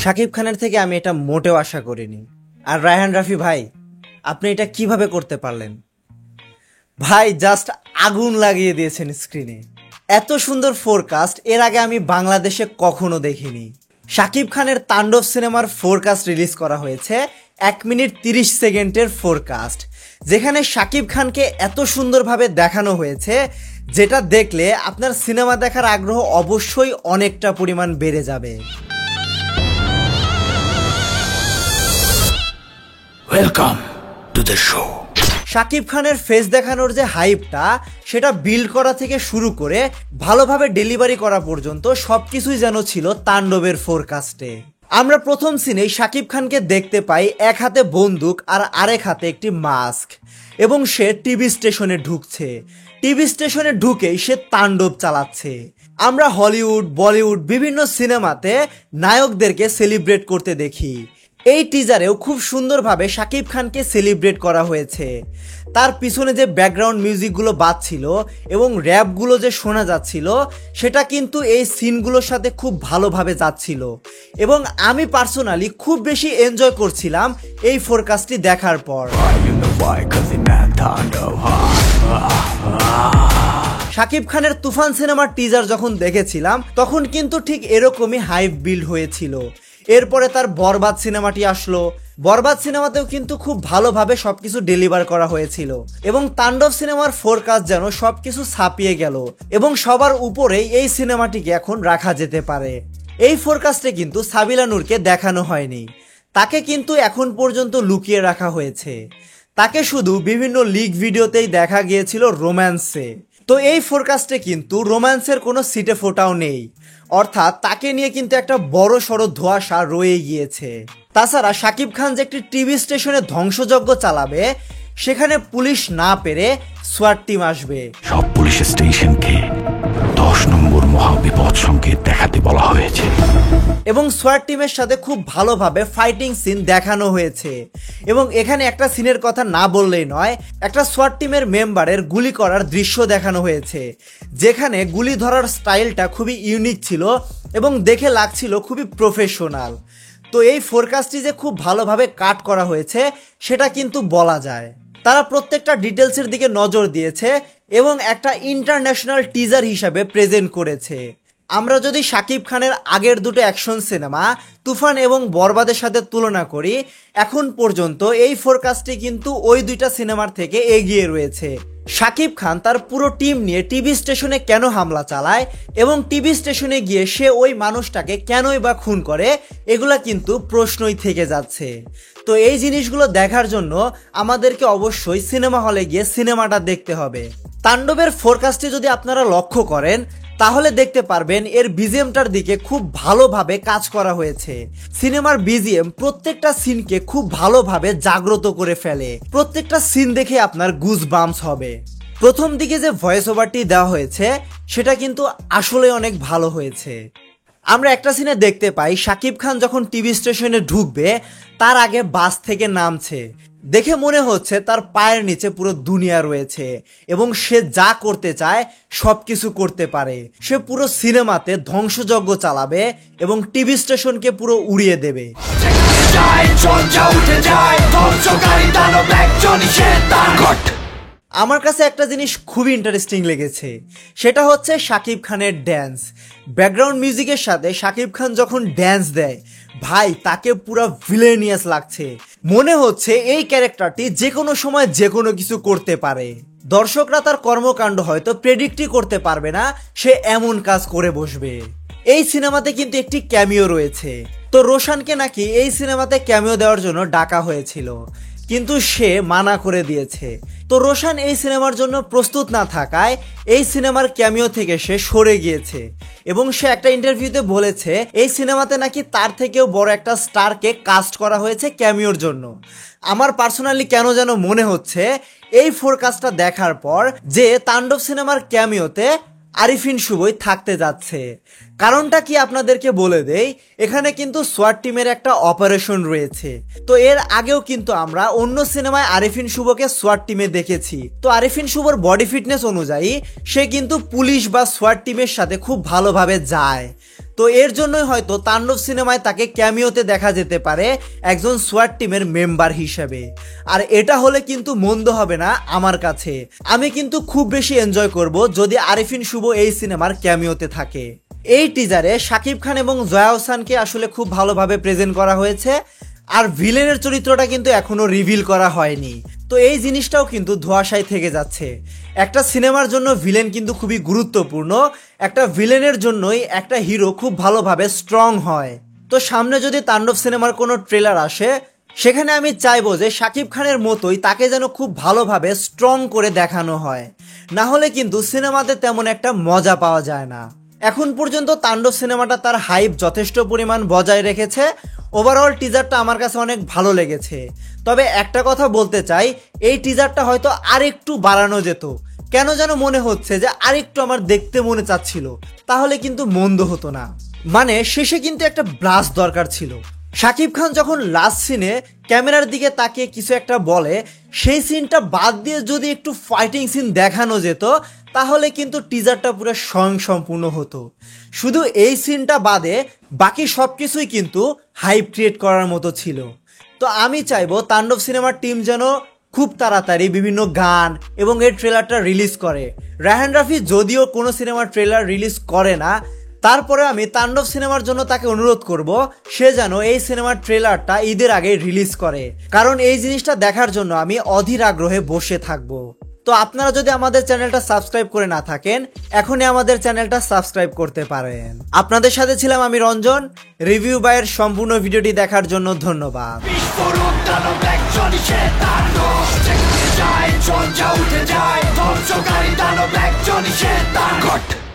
শাকিব খানের থেকে আমি এটা মোটেও আশা করিনি। আর রায়হান রাফি ভাই, আপনি এটা কিভাবে করতে পারলেন ভাই? জাস্ট আগুন লাগিয়ে দিয়েছেন স্ক্রিনে। এত সুন্দর ফোরকাস্ট এর আগে আমি বাংলাদেশে কখনো দেখিনি। শাকিব খানের তাণ্ডব সিনেমার ফোরকাস্ট রিলিজ করা হয়েছে 1 মিনিট 30 সেকেন্ডের ফোরকাস্ট, যেখানে শাকিব খানকে এত সুন্দরভাবে দেখানো হয়েছে যেটা দেখলে আপনার সিনেমা দেখার আগ্রহ অবশ্যই অনেকটা পরিমাণ বেড়ে যাবে। Welcome to the show. Shakib খানের ফেস দেখানোর যে হাইপটা, সেটা বিল্ড করা থেকে শুরু করে ভালোভাবে ডেলিভারি করা পর্যন্ত সবকিছুই যেন ছিল তাণ্ডবের ফোরকাস্টে। আমরা প্রথম সিনেই শাকিব খানকে দেখতে পাই এক হাতে বন্দুক আর আরেক হাতে একটি মাস্ক, এবং সে টিভি স্টেশনে ঢুকছে। টিভি স্টেশনে ঢুকেই সে তাণ্ডব চালাচ্ছে। আমরা হলিউড, বলিউড বিভিন্ন সিনেমাতে নায়কদেরকে সেলিব্রেট করতে দেখি। এই টিজারেও খুব সুন্দরভাবে শাকিব খানকে সেলিব্রেট করা হয়েছে। তার পিছনে যে ব্যাকগ্রাউন্ড মিউজিকগুলো বাজছিল এবং র্যাপগুলো যে শোনা যাচ্ছিল, সেটা কিন্তু এই সিনগুলোর সাথে খুব ভালোভাবে যাচ্ছিল, এবং আমি পার্সোনালি খুব বেশি এনজয় করছিলাম এই ফোরকাস্টটি দেখার পর। শাকিব খানের তুফান সিনেমার টিজার যখন দেখেছিলাম, তখন কিন্তু ঠিক এরকমই হাইপ বিল্ড হয়েছিল। এরপরে তার বরবাদ সিনেমাটি আসলো। বরবাদ সিনেমাতেও কিন্তু খুব ভালোভাবে সবকিছু ডেলিভার করা হয়েছিল, এবং তাণ্ডব সিনেমার ফোরকাস্ট যেন সবকিছু ছাপিয়ে গেল, এবং সবার উপরেই এই সিনেমাটিকে এখন রাখা যেতে পারে। এই ফোরকাস্টে কিন্তু সাবিলা নূরকে দেখানো হয়নি, তাকে কিন্তু এখন পর্যন্ত লুকিয়ে রাখা হয়েছে। তাকে শুধু বিভিন্ন লিগ ভিডিওতেই দেখা গিয়েছিল রোম্যান্সে। তো এই ফোরকাস্টে কিন্তু রোম্যান্সের কোনো সিটে ফোটাও নেই, অর্থাৎ তাকে নিয়ে কিন্তু একটা বড় সড়ো ধোঁয়াশা রয়ে গিয়েছে। তাছাড়া শাকিব খান যে একটি টিভি স্টেশনে ধ্বংসযজ্ঞ চালাবে, সেখানে পুলিশ না পেরে সোয়াট টিম আসবে। সব পুলিশ স্টেশনকে 10 নম্বর মহাবিপদ সংকেত দেখাতে বলা হয়েছে, এবং সোয়াট টিমের সাথে খুব ভালোভাবে ফাইটিং সিন দেখানো হয়েছে। এবং এখানে একটা সিনের কথা না বললেই নয়, একটা সোয়াট টিমের মেম্বারের গুলি করার দৃশ্য দেখানো হয়েছে, যেখানে গুলি ধরার স্টাইলটা খুবই ইউনিক ছিল এবং দেখে লাগছিল খুবই প্রফেশনাল। তো এই ফোরকাস্টটি যে খুব ভালোভাবে কাট করা হয়েছে সেটা কিন্তু বলা যায়। তারা প্রত্যেকটা ডিটেলসের দিকে নজর দিয়েছে এবং একটা ইন্টারন্যাশনাল টিজার হিসাবে প্রেজেন্ট করেছে। আমরা যদি শাকিব খানের আগের দুটো অ্যাকশন সিনেমা তুফান এবং বরবাদের সাথে তুলনা করি, এখন পর্যন্ত এই ফোরকাস্টটি কিন্তু ওই দুইটা সিনেমার থেকে এগিয়ে রয়েছে। শাকিব খান তার পুরো টিম নিয়ে টিভি স্টেশনে কেন হামলা চালায় এবং টিভি স্টেশনে গিয়ে সে ওই মানুষটাকে কেনই বা খুন করে, এগুলা কিন্তু প্রশ্নই থেকে যাচ্ছে। তো এই জিনিসগুলো দেখার জন্য আমাদেরকে অবশ্যই সিনেমা হলে গিয়ে সিনেমাটা দেখতে হবে। তাণ্ডবের ফোরকাস্টে যদি আপনারা লক্ষ্য করেন, তাহলে দেখতে পারবেন এর বিজিএমটার দিকে খুব ভালোভাবে কাজ করা হয়েছে। সিনেমার বিজিএম প্রত্যেকটা সিনকে খুব ভালোভাবে জাগ্রত করে ফেলে। প্রত্যেকটা সিন দেখে আপনার গুজ বাম্পস হবে। প্রথম দিকে যে ভয়েস ওভারটি দেওয়া হয়েছে, সেটা কিন্তু আসলে অনেক ভালো হয়েছে। আমরা একটা সিনে দেখতে পাই শাকিব খান যখন টিভি স্টেশনে ঢুকবে, তার আগে বাস থেকে নামছে। দেখে মনে হচ্ছে তার পায়ের নিচে পুরো দুনিয়া রয়েছে এবং সে যা করতে চায় সবকিছু করতে পারে। সে পুরো সিনেমাতে ধ্বংসযজ্ঞ চালাবে এবং টিভি স্টেশনকে পুরো উড়িয়ে দেবে। আমার কাছে একটা জিনিস খুবই ইন্টারেস্টিং লেগেছে, সেটা হচ্ছে শাকিব খানের ড্যান্স। ব্যাকগ্রাউন্ড মিউজিকের সাথে শাকিব খান যখন ড্যান্স দেয়, ভাই তাকে পুরো ভিলেনিয়াস লাগছে। মনে হচ্ছে এই ক্যারেক্টারটি যে কোনো সময় যে কোনো কিছু করতে পারে। দর্শকরা তার কর্মকাণ্ড হয়তো প্রেডিক্টই করতে পারবে না, সে এমন কাজ করে বসবে। এই সিনেমাতে কিন্তু একটি ক্যামিও রয়েছে। তো রোশানকে নাকি এই সিনেমাতে ক্যামিও দেওয়ার জন্য ডাকা হয়েছিল, কিন্তু সে মানা করে দিয়েছে। তো রোশান এই সিনেমার জন্য প্রস্তুত না থাকায় এই সিনেমার ক্যামিও থেকে সে সরে গিয়েছে, এবং সে একটা ইন্টারভিউতে বলেছে এই সিনেমাতে নাকি তার থেকেও বড় একটা স্টারকে কাস্ট করা হয়েছে ক্যামিওর জন্য। আমার পার্সোনালি কেন যেন মনে হচ্ছে এই ফোরকাস্টটা দেখার পর যে তাণ্ডব সিনেমার ক্যামিওতে আরিফিন শুভই থাকতে যাচ্ছে। কারণটা কি আপনাদেরকে বলে দেই, এখানে কিন্তু সোয়াট টিমের একটা অপারেশন রয়েছে। তো এর আগেও কিন্তু আমরা অন্য সিনেমায় আরিফিন শুভকে সোয়াট টিমে দেখেছি। তো আরিফিন শুভর বডি ফিটনেস অনুযায়ী সে কিন্তু পুলিশ বা সোয়াট টিমের সাথে খুব ভালোভাবে যায়। তো এর জন্যই হয়তো তাণ্ডব সিনেমায় তাকে ক্যামিওতে দেখা যেতে পারে একজন সোয়াট টিমের মেম্বার হিসেবে। আর এটা হলে কিন্তু মন্দ হবে না আমার কাছে। আমি কিন্তু খুব বেশি এনজয় করব যদি আরিফিন শুভ এই সিনেমার ক্যামিওতে থাকে। এই টিজারে শাকিব খান এবং জয়া হোসেনকে আসলে খুব ভালোভাবে প্রেজেন্ট করা হয়েছে। আর ভিলেনের চরিত্রটা কিন্তু এখনো রিভিল করা হয়নি। তো এই জিনিসটাও কিন্তু ধোঁয়াশায় থেকে যাচ্ছে। একটা সিনেমার জন্য ভিলেন কিন্তু খুবই গুরুত্বপূর্ণ। একটা ভিলেনের জন্যই একটা হিরো খুব ভালোভাবে স্ট্রং হয়। তো সামনে যদি তাণ্ডব সিনেমার কোনো ট্রেলার আসে, সেখানে আমি চাইবো যে শাকিব খানের মতোই তাকে যেন খুব ভালোভাবে স্ট্রং করে দেখানো হয়। না হলে কিন্তু সিনেমাতে তেমন একটা মজা পাওয়া যায় না। এখন পর্যন্ত তাণ্ডব সিনেমাটা তার হাইপ যথেষ্ট পরিমাণ বজায় রেখেছে। ওভারঅল টিজারটা আমার কাছে অনেক ভালো লেগেছে। তবে একটা কথা বলতে চাই, এই টিজারটা হয়তো আরেকটু বাড়ানো যেত। কেন যেন মনে হচ্ছে যে আরেকটু আমার দেখতে মনে চাচ্ছিল, তাহলে কিন্তু মন্দ হতো না। মানে শেষে কিন্তু একটা ব্লাস্ট দরকার ছিল। শাকিব খান যখন লাস্ট সিনে ক্যামেরার দিকে তাকিয়ে কিছু একটা বলে, সেই সিনটা বাদ দিয়ে যদি একটু ফাইটিং সিন দেখানো যেত, তাহলে কিন্তু টিজারটা পুরো স্বয়ংসম্পূর্ণ হতো। শুধু এই সিনটা বাদে বাকি সব কিছুই কিন্তু হাইপ ক্রিয়েট করার মতো ছিল। তো আমি চাইবো তাণ্ডব সিনেমার টিম যেন খুব তাড়াতাড়ি বিভিন্ন গান এবং এর ট্রেলারটা রিলিজ করে। রায়হান রাফি যদিও কোনো সিনেমার ট্রেলার রিলিজ করে না, তারপরে আমি তাণ্ডব সিনেমার জন্য তাকে অনুরোধ করব সে যেন এই সিনেমার ট্রেলারটা ঈদের আগে রিলিজ করে, কারণ এই জিনিসটা দেখার জন্য আমি অধীর আগ্রহে বসে থাকব। তো আপনারা যদি আমাদের চ্যানেলটা সাবস্ক্রাইব করে না থাকেন, এখনই আমাদের চ্যানেলটা সাবস্ক্রাইব করতে পারেন। আপনাদের সাথে ছিলাম আমি রঞ্জন। রিভিউ বাইয়ের সম্পূর্ণ ভিডিওটি দেখার জন্য ধন্যবাদ। কাট।